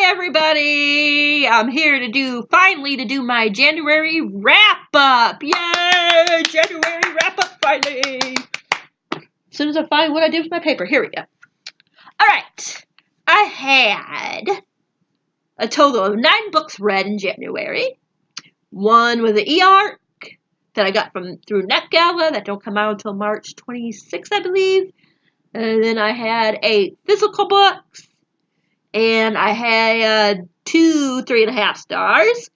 everybody! I'm here to finally do my January wrap-up! Yay! January wrap-up finally! As soon as I find what I did with my paper, here we go. Alright, I had a total of 9 books read in January. One was an e-arc that I got through NetGala that don't come out until March 26th, I believe. And then I had 8 physical books. And I had 2 3.5 stars,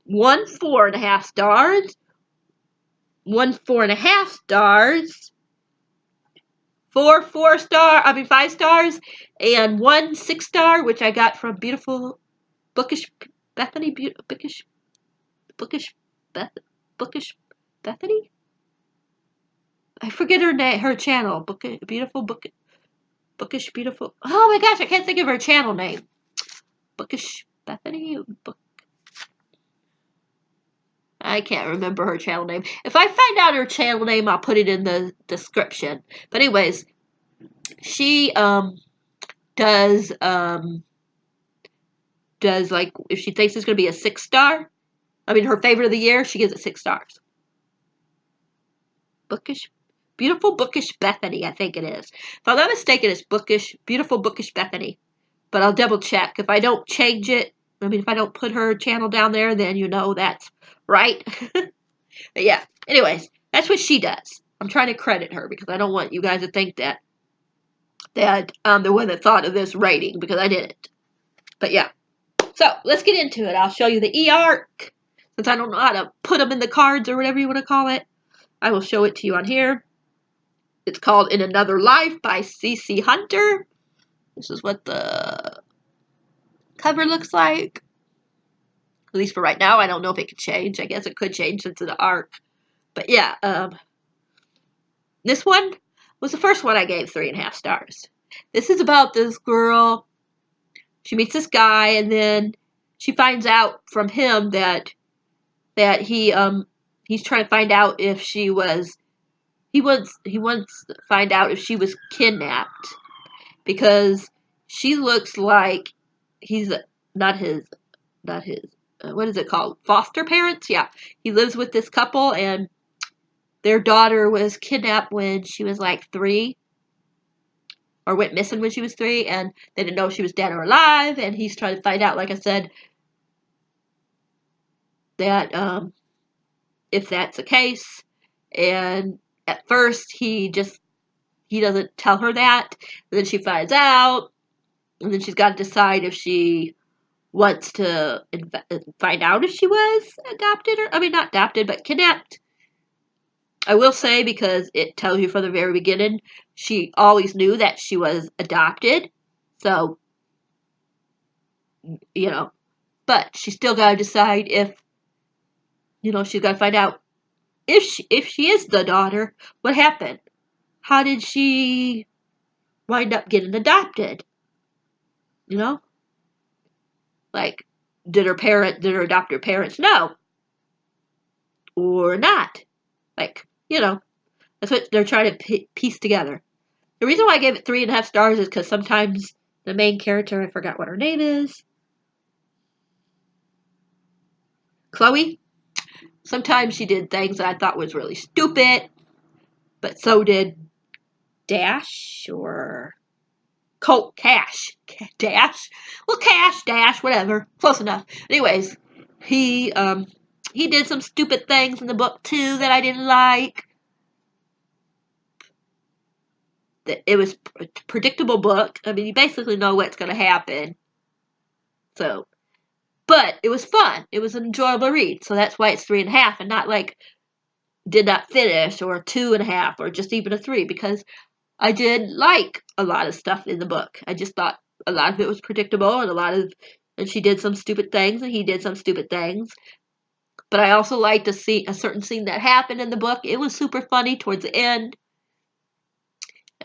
1 4.5 stars, 1 4.5 stars, 5 stars, and 1 6-star, which I got from beautiful Bookish Bethany. Bookish Bethany. I forget her name, her channel. Bookish Beautiful. Oh my gosh, I can't think of her channel name. Bookish Bethany? I can't remember her channel name. If I find out her channel name, I'll put it in the description. But anyways, she does like, if she thinks it's going to be a 6-star, I mean her favorite of the year, she gives it 6 stars. Beautiful Bookish Bethany, I think it is. If I'm not mistaken, it's Beautiful Bookish Bethany. But I'll double check. If I don't change it, I mean, if I don't put her channel down there, then you know that's right. But yeah, anyways, that's what she does. I'm trying to credit her because I don't want you guys to think that I'm the one that thought of this rating, because I didn't. But yeah. So, let's get into it. I'll show you the e-arc. Since I don't know how to put them in the cards or whatever you want to call it, I will show it to you on here. It's called In Another Life by C.C. Hunter. This is what the cover looks like. At least for right now. I don't know if it could change. I guess it could change since it's an arc. But yeah, this one was the first one I gave 3.5 stars. This is about this girl. She meets this guy, and then she finds out from him that he's trying to find out if she was. He wants to find out if she was kidnapped, because she looks like he's not his what is it called? Foster parents? Yeah. He lives with this couple, and their daughter was kidnapped when she was like 3, or went missing when she was 3, and they didn't know if she was dead or alive, and he's trying to find out, like I said, that if that's the case. And at first he doesn't tell her that, and then she finds out, and then she's got to decide if she wants to find out if she was adopted, or, I mean, not adopted, but kidnapped. I will say, because it tells you from the very beginning, she always knew that she was adopted. So, you know, but she's still got to decide if, she's got to find out if she is the daughter, what happened? How did she wind up getting adopted? Like, did her adoptive parents know? Or not? Like, that's what they're trying to piece together. The reason why I gave it 3.5 stars is because sometimes the main character, I forgot what her name is, Chloe, sometimes she did things that I thought was really stupid, but so did Dash, or Cash. Dash? Well, Cash, Dash, whatever. Close enough. Anyways, he did some stupid things in the book, too, that I didn't like. It was a predictable book. I mean, you basically know what's going to happen. So, but it was fun. It was an enjoyable read. So that's why it's 3.5, and not like did not finish, or 2.5, or just even a 3, because I did like a lot of stuff in the book. I just thought a lot of it was predictable, and she did some stupid things, and he did some stupid things. But I also liked to see a certain scene that happened in the book. It was super funny towards the end.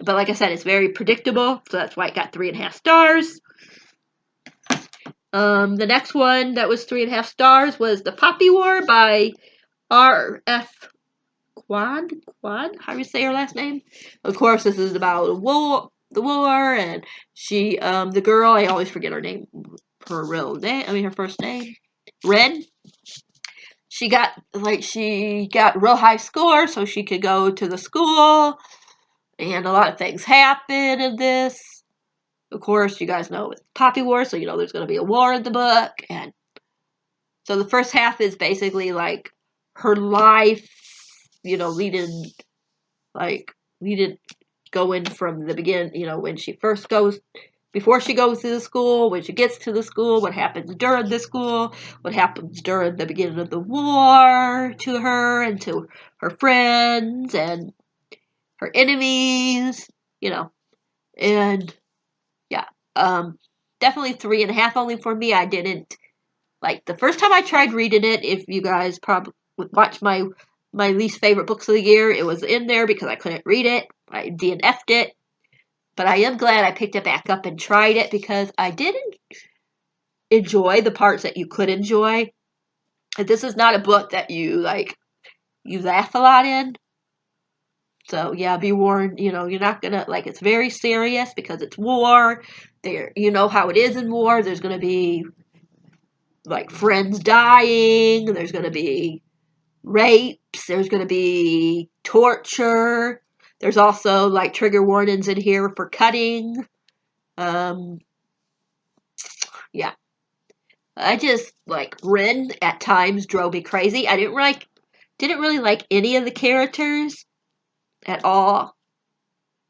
But like I said, it's very predictable, so that's why it got 3.5 stars. The next one that was 3.5 stars was The Poppy War by R.F. Kuang. How do you say her last name? Of course, this is about the war, and she, the girl, I always forget her name. her real name. I mean, her first name, Ren. She got real high score, so she could go to the school, and a lot of things happen in this. Of course, you guys know it's Poppy War, so you know there's going to be a war in the book, and so the first half is basically like her life, you know, leading going from the beginning, you know, when she first goes, before she goes to the school, when she gets to the school, what happens during the school, what happens during the beginning of the war to her and to her friends and her enemies, you know, and yeah, definitely 3.5 only for me. I didn't like the first time I tried reading it. If you guys probably watch my least favorite books of the year, it was in there because I couldn't read it. I DNF'd it. But I am glad I picked it back up and tried it because I didn't enjoy the parts that you could enjoy. And this is not a book that you laugh a lot in. So yeah, be warned, you know, you're not gonna it's very serious because it's war. You know how it is in war. There's gonna be friends dying, there's gonna be rapes, there's gonna be torture. There's also trigger warnings in here for cutting. Yeah. I just Ren at times drove me crazy. I didn't really like any of the characters at all.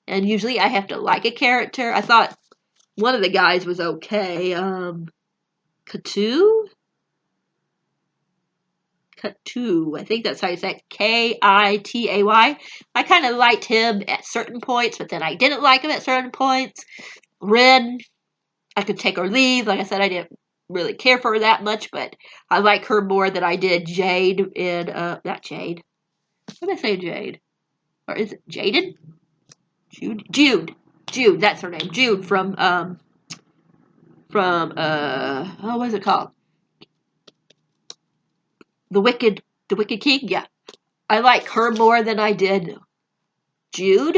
And usually I have to like a character. I thought one of the guys was okay. Katu? Katu. I think that's how you say it. Kitay. I kind of liked him at certain points, but then I didn't like him at certain points. Ren, I could take or leave. Like I said, I didn't really care for her that much, but I like her more than I did Jade in, not Jade. What did I say, Jade? Or is it Jaden? Jude, that's her name. Jude from what is it called? The Wicked King? Yeah. I like her more than I did Jude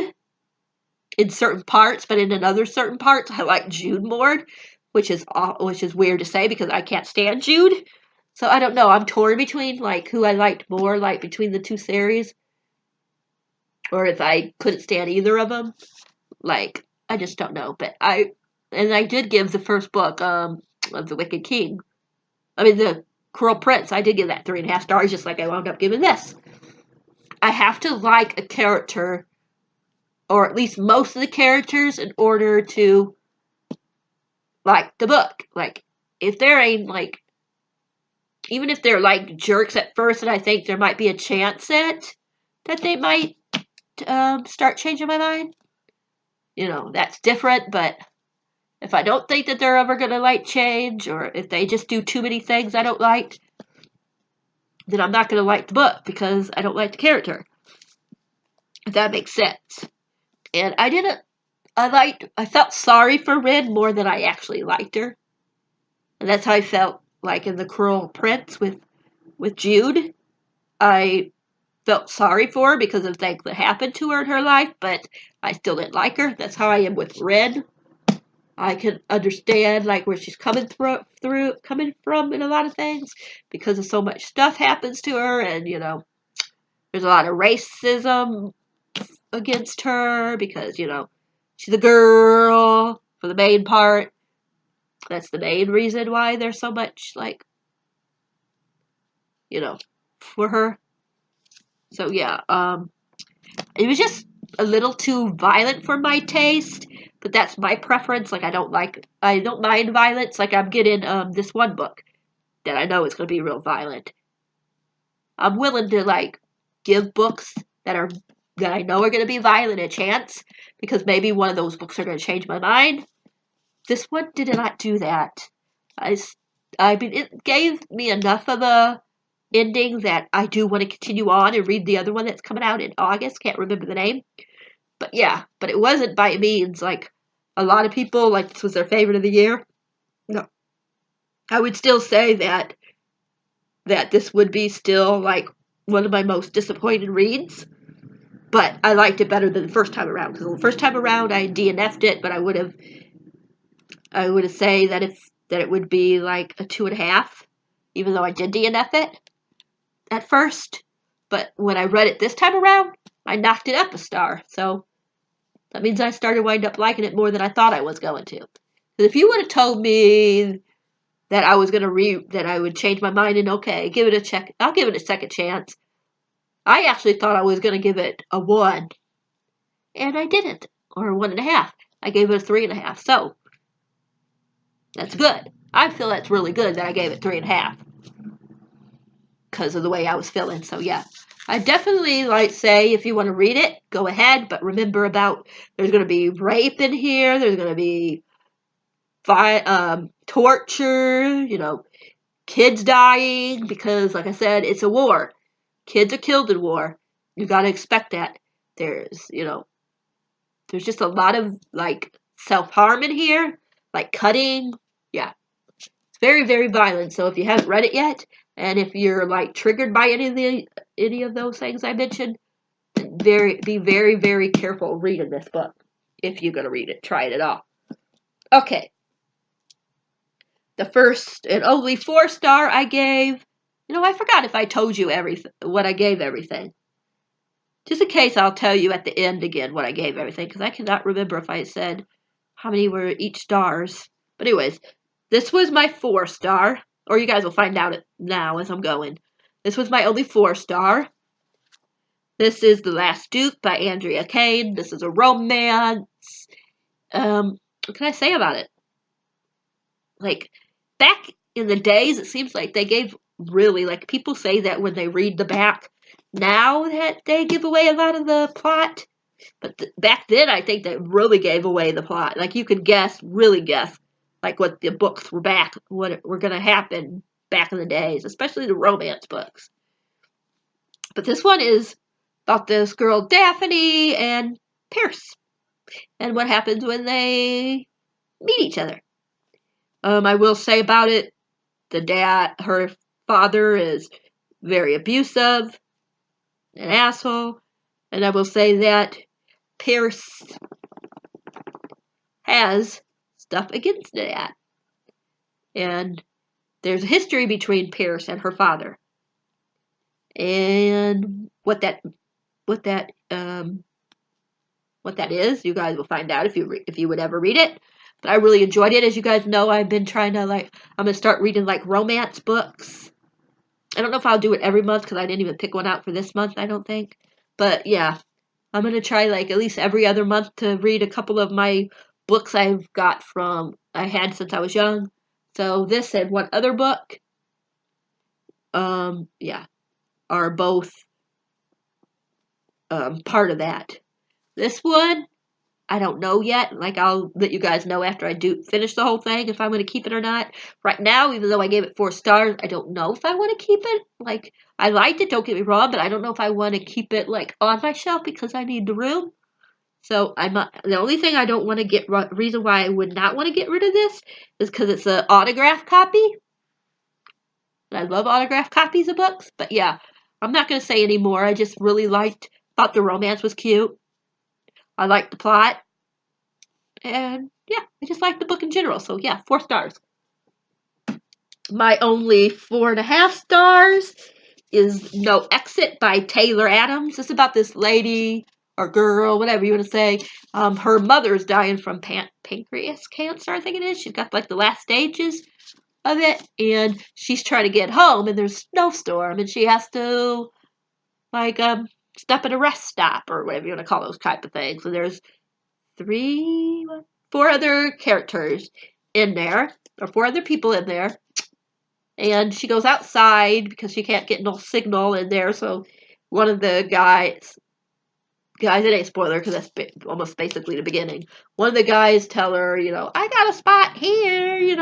in certain parts, but in another certain parts, I like Jude more, which is weird to say because I can't stand Jude. So I don't know. I'm torn between who I liked more, between the two series, or if I couldn't stand either of them. I just don't know. But I did give the first book of The Wicked King. I mean the Cruel Prince. I did give that 3.5 stars, just like I wound up giving this. I have to like a character, or at least most of the characters, in order to like the book. If there ain't even if they're jerks at first, and I think there might be a chance that they might start changing my mind. You know, that's different, but if I don't think that they're ever gonna change, or if they just do too many things I don't like, then I'm not gonna like the book because I don't like the character. If that makes sense. And I felt sorry for Ren more than I actually liked her. And that's how I felt in The Cruel Prince with Jude. I felt sorry for her because of things that happened to her in her life, but I still didn't like her. That's how I am with Ren. I can understand where she's coming from in a lot of things because of so much stuff happens to her, and you know, there's a lot of racism against her because you know she's a girl for the main part. That's the main reason why there's so much you know, for her. So yeah, it was just a little too violent for my taste, but that's my preference. I don't mind violence. I'm getting this one book that I know is going to be real violent. I'm willing to give books that I know are going to be violent a chance because maybe one of those books are going to change my mind. This one did not do that. It gave me enough of a ending that I do want to continue on and read the other one that's coming out in August. Can't remember the name. But yeah, but it wasn't by means a lot of people this was their favorite of the year. No. I would still say that this would be still one of my most disappointed reads. But I liked it better than the first time around because the first time around I DNF'd it, but I would have say that that it would be like a 2.5, even though I did DNF it at first. But when I read it this time around, I knocked it up a star. So that means I started wind up liking it more than I thought I was going to. Because if you would have told me that I was gonna that I would change my mind and okay, give it a check, I'll give it a second chance. I actually thought I was gonna give it a 1, and I didn't, or a 1.5. I gave it a 3.5. So that's good. I feel that's really good that I gave it 3.5 because of the way I was feeling. So yeah, I definitely like say if you want to read it, go ahead. But remember about there's going to be rape in here. There's going to be torture. You know, kids dying because, like I said, it's a war. Kids are killed in war. You got to expect that. There's just a lot of like self-harm in here, like cutting. Yeah. It's very, very violent. So if you haven't read it yet, and if you're like triggered by any of those things I mentioned, be very, very careful reading this book. If you're gonna read it, try it at all. Okay. The first and only 4-star I gave. I forgot if I told you what I gave everything. Just in case, I'll tell you at the end again what I gave everything, because I cannot remember if I said how many were each stars. But anyways, this was my 4-star, or you guys will find out it now as I'm going. This was my only 4-star. This is The Last Duke by Andrea Kane. This is a romance. What can I say about it? Like, back in the days, it seems like they gave really, like, people say that when they read the back, now that they give away a lot of the plot. But back then, I think they really gave away the plot. Like, you could really guess, like, what the books were what were going to happen back in the days, especially the romance books. But this one is about this girl, Daphne, and Pierce, and what happens when they meet each other. I will say about it, her father is very abusive, an asshole, and I will say that Pierce has stuff against that. And there's a history between Pierce and her father. And what that is, you guys will find out if you would ever read it. But I really enjoyed it. As you guys know, I've been trying to I'm gonna start reading like romance books. I don't know if I'll do it every month because I didn't even pick one out for this month, I don't think. But yeah, I'm gonna try like at least every other month to read a couple of my books I had since I was young. So this and one other book, yeah, are both part of that. This one, I don't know yet. Like, I'll let you guys know after I do finish the whole thing if I'm going to keep it or not. Right now, even though I gave it 4 stars, I don't know if I want to keep it. Like, I liked it, don't get me wrong, but I don't know if I want to keep it, like, on my shelf because I need the room. So, the only thing I don't want to reason why I would not want to get rid of this is because it's an autograph copy. And I love autograph copies of books, but yeah, I'm not going to say any more. I just really thought the romance was cute. I liked the plot. And yeah, I just liked the book in general. So yeah, 4 stars. My only 4.5 stars is No Exit by Taylor Adams. It's about this lady or girl, whatever you want to say. Her mother's dying from pancreas cancer, I think it is. She's got like the last stages of it, and she's trying to get home, and there's a snowstorm, and she has to stop at a rest stop or whatever you want to call those type of things. So there's 4 other characters in there, or 4 other people in there, and she goes outside because she can't get no signal in there. So one of the guys, it ain't spoiler because that's almost basically the beginning. One of the guys tell her, I got a spot here,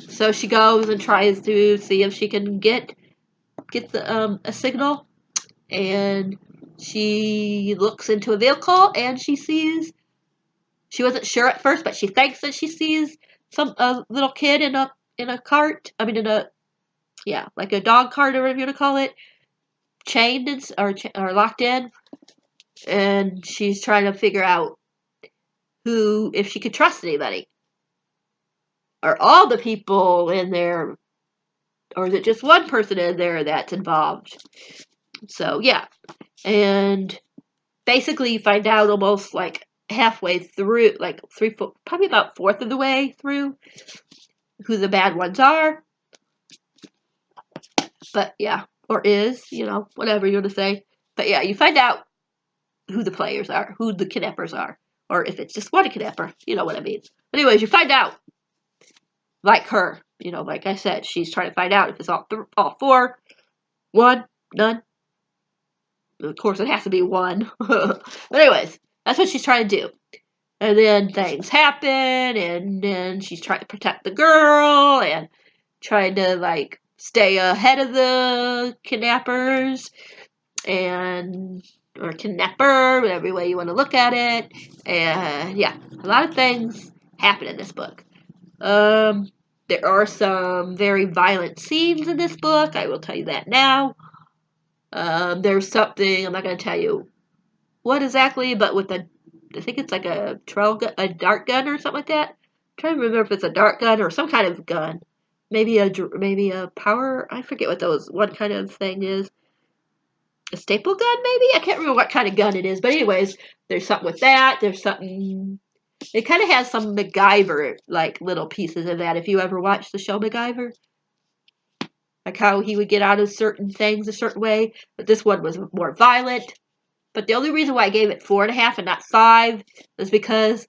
So she goes and tries to see if she can get a signal, and she looks into a vehicle and she sees. She wasn't sure at first, but she thinks that she sees a little kid in a cart. I mean, like a dog cart or whatever you want to call it, chained or locked in, and she's trying to figure out if she could trust anybody. are all the people in there, or is it just one person in there that's involved? So yeah, and basically you find out almost like halfway through, like probably about fourth of the way through, who the bad ones are. But yeah, or is, whatever you want to say. But yeah, you find out who the players are, who the kidnappers are, or if it's just one kidnapper, you know what I mean. But anyways, you find out, like her, like I said, she's trying to find out if it's all four, one, none. Of course, it has to be one. But anyways, that's what she's trying to do. And then things happen, and then she's trying to protect the girl, and trying to, like, stay ahead of the kidnappers, or kidnapper, whatever way you want to look at it. And yeah, a lot of things happen in this book. There are some very violent scenes in this book, I will tell you that now. There's something, I'm not going to tell you what exactly, but with I think it's like a dart gun or something like that. I'm trying to remember if it's a dart gun or some kind of gun. Maybe a power, I forget what kind of thing is. A staple gun, maybe? I can't remember what kind of gun it is. But anyways, there's something with that. There's something, it kind of has some MacGyver, like, little pieces of that. If you ever watched the show MacGyver. Like how he would get out of certain things a certain way. But this one was more violent. But the only reason why I gave it 4.5 and not 5 is because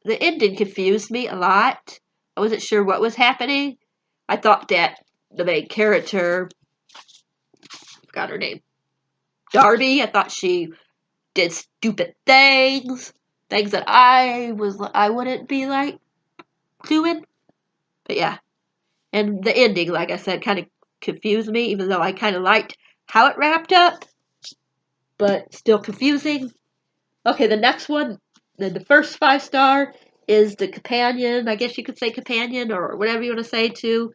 the ending confused me a lot. I wasn't sure what was happening. I thought that the main character, I forgot her name, Darby, I thought she did stupid things that I wouldn't be like doing. But yeah, and the ending, like I said, kind of confused me, even though I kind of liked how it wrapped up, but still confusing. Okay, the next one, the first 5-star is the companion, I guess you could say companion, or whatever you want to say, to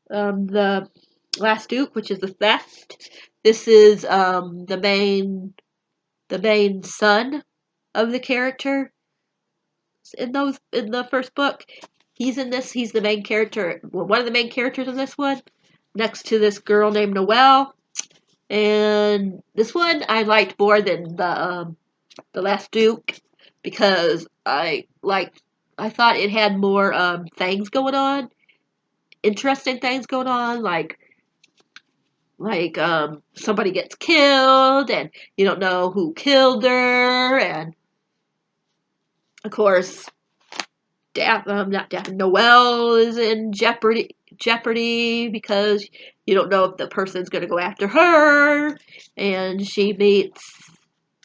the Last Duke, which is the theft. This is the main son of the character in the first book. He's in this. He's the main character, one of the main characters in this one, next to this girl named Noelle. And this one I liked more than the Last Duke, because I thought it had more things going on, interesting things going on, like somebody gets killed and you don't know who killed her, and of course Noelle is in jeopardy because you don't know if the person's going to go after her, and she meets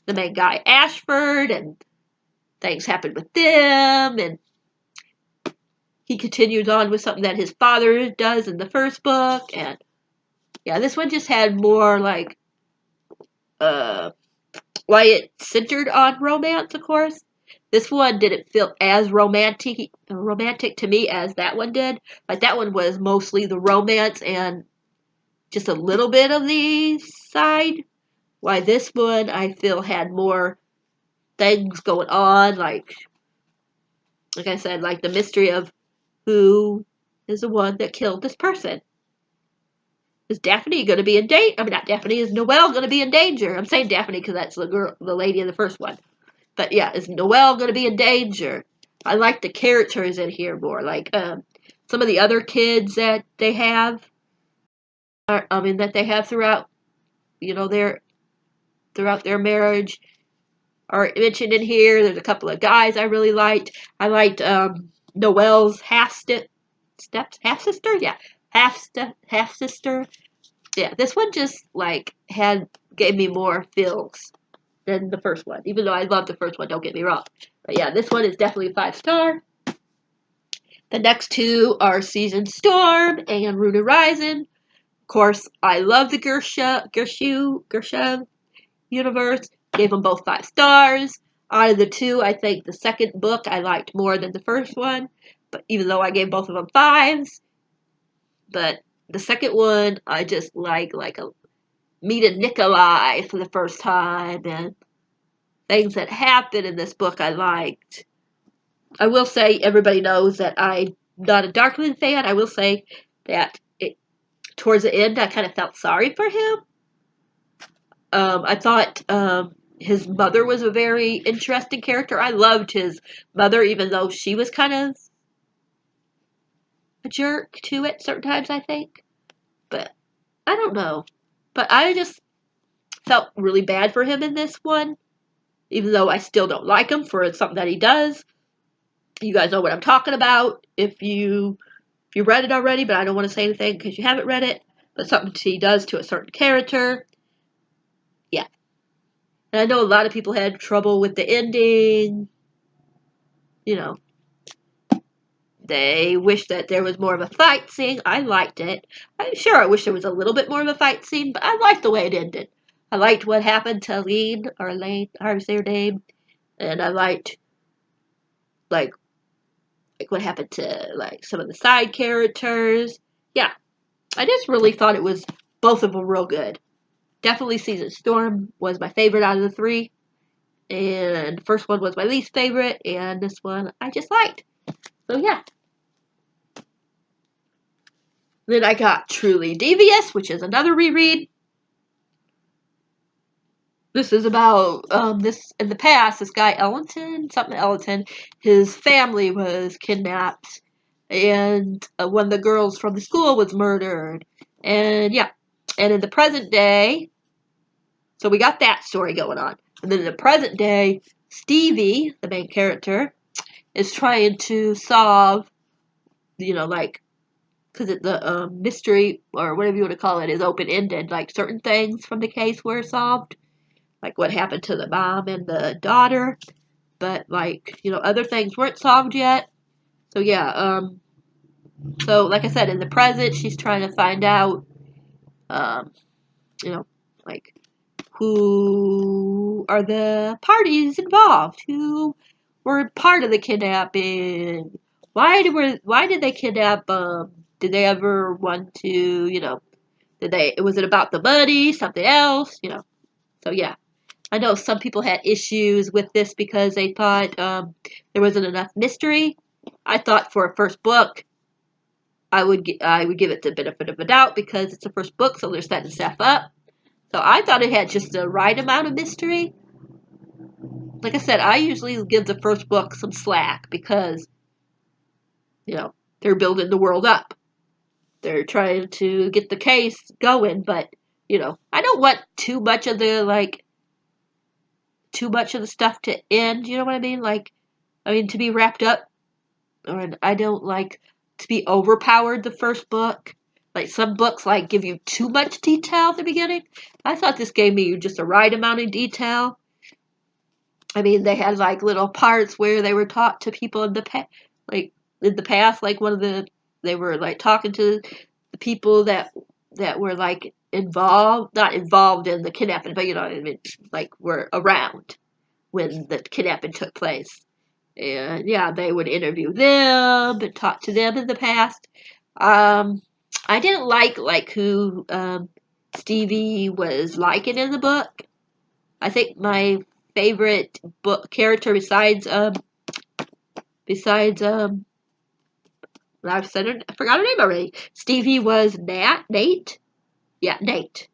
the main guy Ashford, and things happen with them, and he continues on with something that his father does in the first book. And yeah, this one just had more like why it centered on romance, of course. This one didn't feel as romantic to me as that one did. Like, that one was mostly the romance and just a little bit of the side. Why this one, I feel, had more things going on, like I said, like the mystery of who is the one that killed this person. Is Daphne going to be in danger? I mean, not Daphne. Is Noelle going to be in danger? I'm saying Daphne because that's the lady in the first one. But yeah, is Noelle going to be in danger? I like the characters in here more. Like some of the other kids that they have, that they have throughout, throughout their marriage, are mentioned in here. There's a couple of guys I really liked. I liked Noelle's half-sister. Yeah, half-sister. Yeah, this one just gave me more feels than the first one. Even though I love the first one, don't get me wrong. But yeah, this one is definitely 5-star. The next two are Seasoned Storm and Rune Horizon. Of course, I love the Gershev universe. Gave them both 5 stars. Out of the two, I think the second book I liked more than the first one. But even though I gave both of them 5s. But the second one, I just meeting Nikolai for the first time, and things that happened in this book I liked. I will say everybody knows that I'm not a Darkman fan. I will say that towards the end I kind of felt sorry for him. I thought his mother was a very interesting character. I loved his mother, even though she was kind of a jerk to it certain times, I think. But I don't know. But I just felt really bad for him in this one, even though I still don't like him for something that he does. You guys know what I'm talking about if you read it already, but I don't want to say anything because you haven't read it. But something he does to a certain character. Yeah. And I know a lot of people had trouble with the ending. You know, they wish that there was more of a fight scene. I liked it. I wish there was a little bit more of a fight scene, but I liked the way it ended. I liked what happened to Lane, however you say her name. And I liked, like what happened to, like, some of the side characters. Yeah. I just really thought it was both of them real good. Definitely Season Storm was my favorite out of the three. And the first one was my least favorite. And this one I just liked. So, yeah. Then I got Truly Devious, which is another reread. This is about this in the past. This guy Ellington, his family was kidnapped, and one of the girls from the school was murdered, and yeah, and in the present day, so we got that story going on, and then in the present day, Stevie, the main character, is trying to solve, like, because the mystery or whatever you want to call it is open ended. Like certain things from the case were solved, like what happened to the mom and the daughter, but like other things weren't solved yet. So yeah, so like I said, in the present, she's trying to find out, um, you know, like who are the parties involved, who were part of the kidnapping, why did they kidnap? Did they ever want to, was it about the money, something else, So yeah. I know some people had issues with this because they thought there wasn't enough mystery. I thought for a first book, I would give it the benefit of a doubt because it's a first book, so they're setting stuff up. So I thought it had just the right amount of mystery. Like I said, I usually give the first book some slack because they're building the world up. They're trying to get the case going, but I don't want too much of the stuff to end. You know what I mean? To be wrapped up. Or I don't like to be overpowered the first book. Like some books give you too much detail at the beginning. I thought this gave me just the right amount of detail. They had little parts where they were taught to people in the past, they were talking to the people that were involved, not involved in the kidnapping, but were around when the kidnapping took place. And yeah, they would interview them and talk to them in the past. I didn't like who Stevie was liking in the book. I think my favorite book character besides I forgot her name already. Stevie was Nate. Yeah, Nate.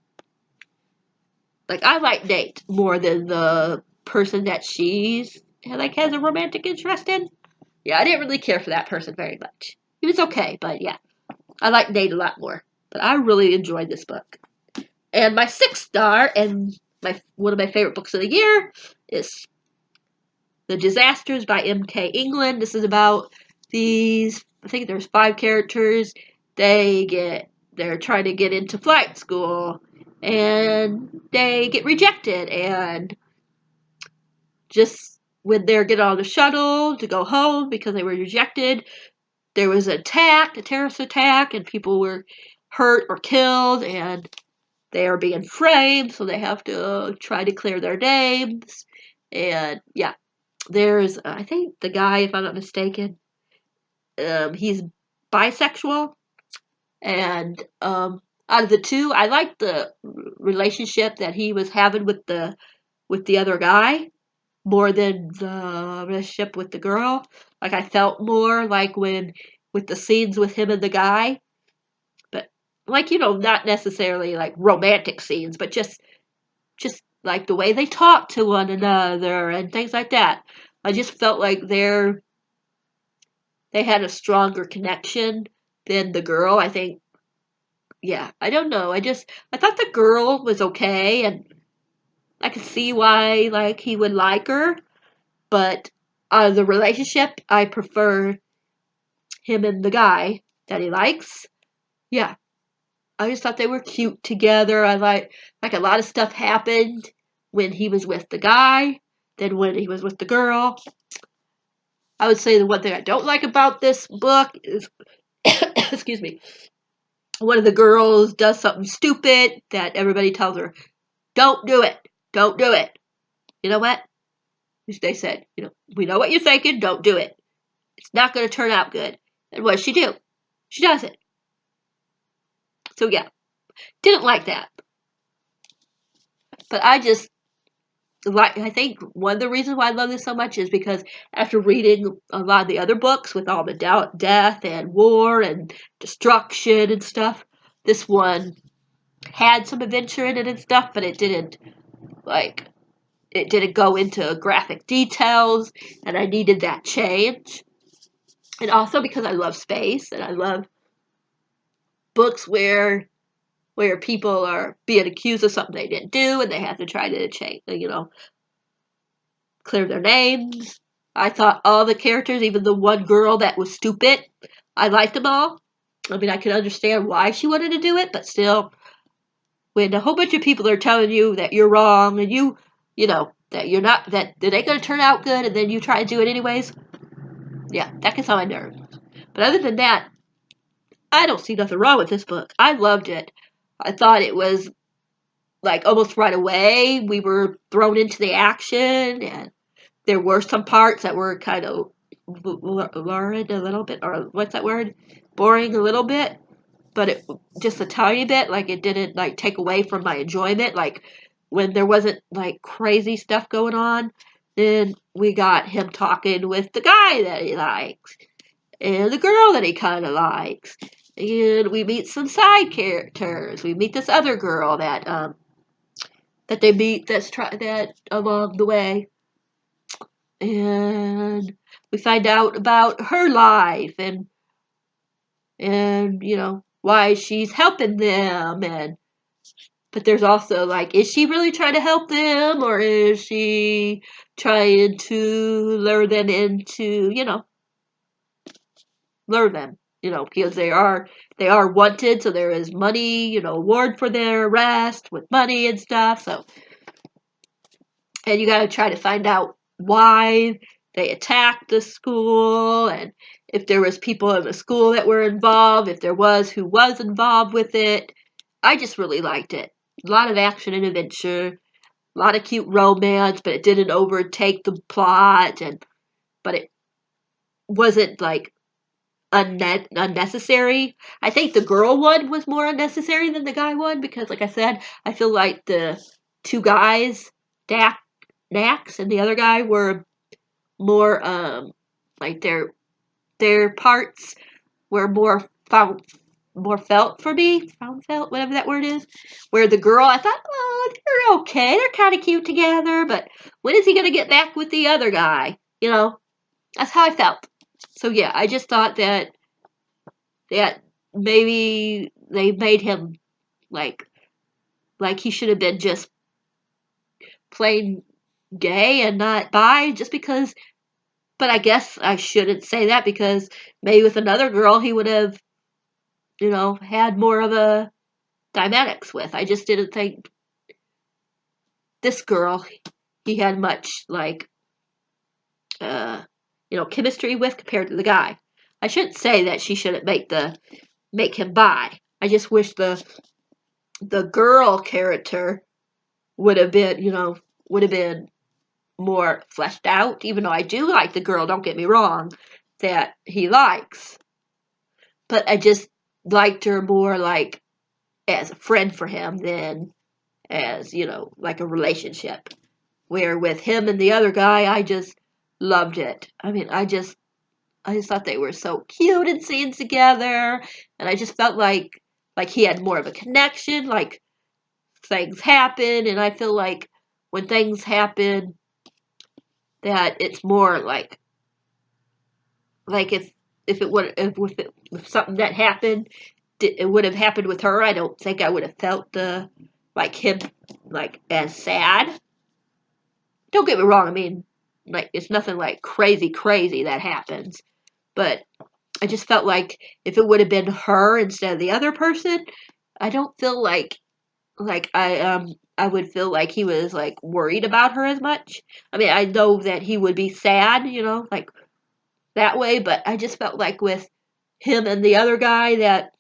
I like Nate more than the person that she's has a romantic interest in. Yeah, I didn't really care for that person very much. He was okay, but yeah, I like Nate a lot more. But I really enjoyed this book. And my 6th star and one of my favorite books of the year is The Disasters by M.K. England. This is about these, I think there's 5 characters. They're trying to get into flight school and they get rejected, and just when they're getting on the shuttle to go home because they were rejected, there was an attack, a terrorist attack, and people were hurt or killed, and they are being framed, so they have to try to clear their names. And yeah, there's, I think the guy, if I'm not mistaken, he's bisexual, and out of the two, I liked the relationship that he was having with the other guy more than the relationship with the girl. Like I felt more like when with the scenes with him and the guy, but like not necessarily like romantic scenes, but just like the way they talk to one another and things like that. I just felt like they had a stronger connection than the girl. I think, yeah, I don't know. I thought the girl was okay, and I could see why like he would like her, but the relationship, I prefer him and the guy that he likes. Yeah, I just thought they were cute together. I like a lot of stuff happened when he was with the guy than when he was with the girl. I would say the one thing I don't like about this book is, excuse me, one of the girls does something stupid that everybody tells her, don't do it, don't do it. You know what? They said, we know what you're thinking, don't do it. It's not going to turn out good. And what does she do? She does it. So yeah, didn't like that. But I think one of the reasons why I love this so much is because after reading a lot of the other books with all the death and war and destruction and stuff, this one had some adventure in it and stuff, but it didn't go into graphic details, and I needed that change. And also because I love space and I love books where people are being accused of something they didn't do and they have to try to change, clear their names. I thought all the characters, even the one girl that was stupid, I liked them all. I mean, I could understand why she wanted to do it, but still, when a whole bunch of people are telling you that you're wrong and that you're not, that it ain't going to turn out good, and then you try to do it anyways, yeah, that gets on my nerves. But other than that, I don't see nothing wrong with this book. I loved it. I thought it was like almost right away we were thrown into the action, and there were some parts that were kind of lurid a little bit, or what's that word? Boring a little bit, but it just a tiny bit. Like it didn't like take away from my enjoyment. Like when there wasn't like crazy stuff going on, then we got him talking with the guy that he likes and the girl that he kind of likes, and we meet some side characters. We meet this other girl that they meet that along the way, and we find out about her life and why she's helping them. And but there's also like, is she really trying to help them, or is she trying to lure them into lure them because they are wanted, so there is money, award for their arrest with money and stuff. So, and you got to try to find out why they attacked the school, and if there was people in the school that were involved, if there was, who was involved with it. I just really liked it. A lot of action and adventure, a lot of cute romance, but it didn't overtake the plot, but it wasn't like unnecessary. I think the girl one was more unnecessary than the guy one because, like I said, I feel like the two guys, Dax and the other guy, were more like their parts were more felt for me, found felt, whatever that word is. Where the girl, I thought, oh, they're okay, they're kind of cute together, but when is he gonna get back with the other guy? That's how I felt. So yeah, I just thought that maybe they made him like he should have been just plain gay and not bi, just because. But I guess I shouldn't say that, because maybe with another girl he would have, had more of a dynamics with. I just didn't think this girl he had much like chemistry with compared to the guy. I shouldn't say that she shouldn't make him bi. I just wish the girl character would have been more fleshed out, even though I do like the girl, don't get me wrong, that he likes. But I just liked her more like as a friend for him than as, like a relationship. Where with him and the other guy, I just loved it. I mean, I just I just thought they were so cute in scenes together, and I just felt like he had more of a connection. Like things happen, and I feel like when things happen, that it's more like if something that happened, it would have happened with her. I don't think I would have felt like him like as sad. Don't get me wrong. I mean, like it's nothing like crazy that happens, but I just felt like if it would have been her instead of the other person, I don't feel like I would feel like he was like worried about her as much. I mean, I know that he would be sad, like that way, but I just felt like with him and the other guy that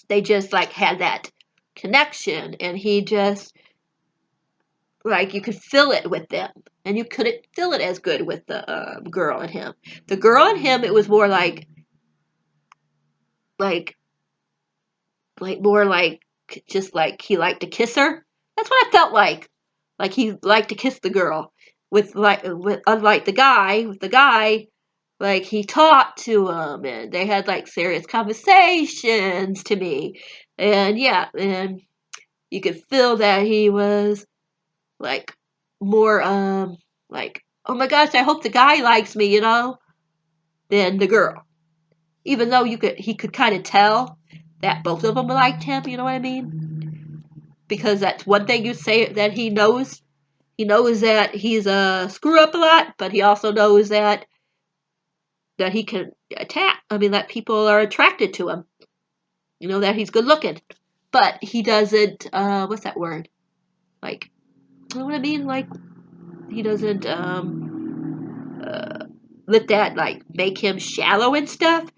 they just like had that connection, and he just like you could feel it with them, and you couldn't feel it as good with the girl and him. The girl and him, it was more like more like just like he liked to kiss her. That's what I felt like. Like he liked to kiss the girl. With unlike the guy, like he talked to him and they had like serious conversations to me. And yeah, and you could feel that he was like more like, oh my gosh, I hope the guy likes me, than the girl. Even though he could kind of tell that both of them liked him, you know what I mean? Because that's one thing you say that he knows. He knows that he's a screw up a lot, but he also knows that he can attack. I mean, that people are attracted to him. That he's good looking, but he doesn't. What's that word? Like, you know what I mean? Like, he doesn't let that like make him shallow and stuff,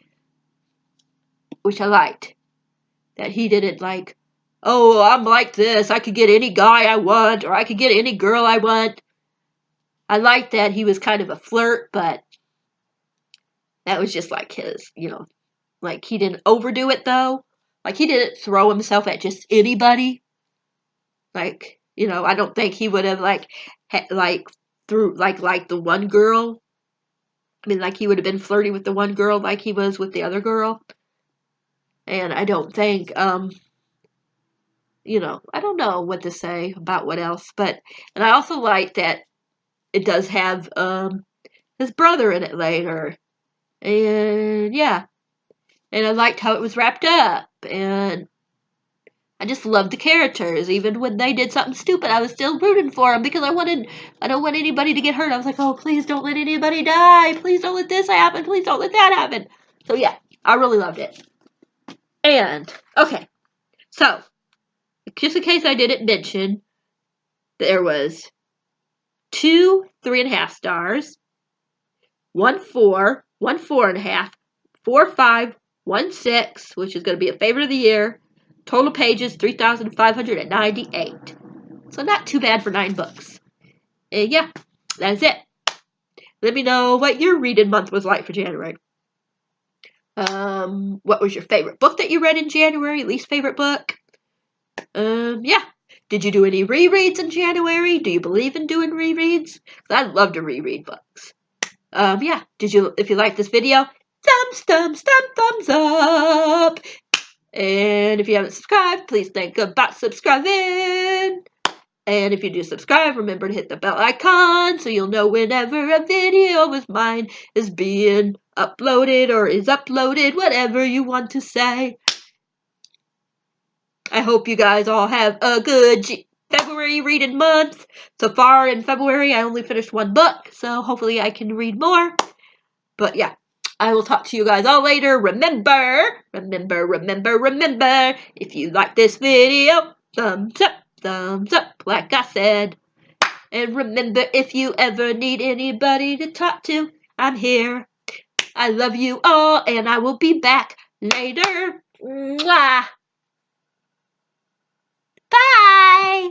which I liked. That he didn't like, oh, I'm like this. I could get any guy I want, or I could get any girl I want. I liked that he was kind of a flirt, but that was just like his, like he didn't overdo it though. Like he didn't throw himself at just anybody. Like, I don't think he would have like through like the one girl. I mean, like he would have been flirty with the one girl like he was with the other girl. And I don't think I don't know what to say about what else, and I also like that it does have his brother in it later. And yeah, and I liked how it was wrapped up, and I just loved the characters. Even when they did something stupid, I was still rooting for them because I don't want anybody to get hurt. I was like, oh, please don't let anybody die. Please don't let this happen. Please don't let that happen. So yeah, I really loved it. And okay, so just in case I didn't mention, there was 2 3.5 stars, 1 4, 1 4.5, 4 5, 1 6, which is going to be a favorite of the year. Total pages 3,598. So not too bad for 9 books. And yeah, that's it. Let me know what your reading month was like for January. What was your favorite book that you read in January? Least favorite book? Yeah. Did you do any rereads in January? Do you believe in doing rereads? I'd love to reread books. Yeah. If you like this video, thumbs up. And if you haven't subscribed, please think about subscribing. And if you do subscribe, remember to hit the bell icon so you'll know whenever a video of mine is being uploaded or is uploaded, whatever you want to say. I hope you guys all have a good February reading month. So far in February, I only finished 1 book, so hopefully I can read more. But yeah, I will talk to you guys all later. Remember, if you like this video, thumbs up, like I said. And remember, if you ever need anybody to talk to, I'm here. I love you all, and I will be back later. Mwah. Bye!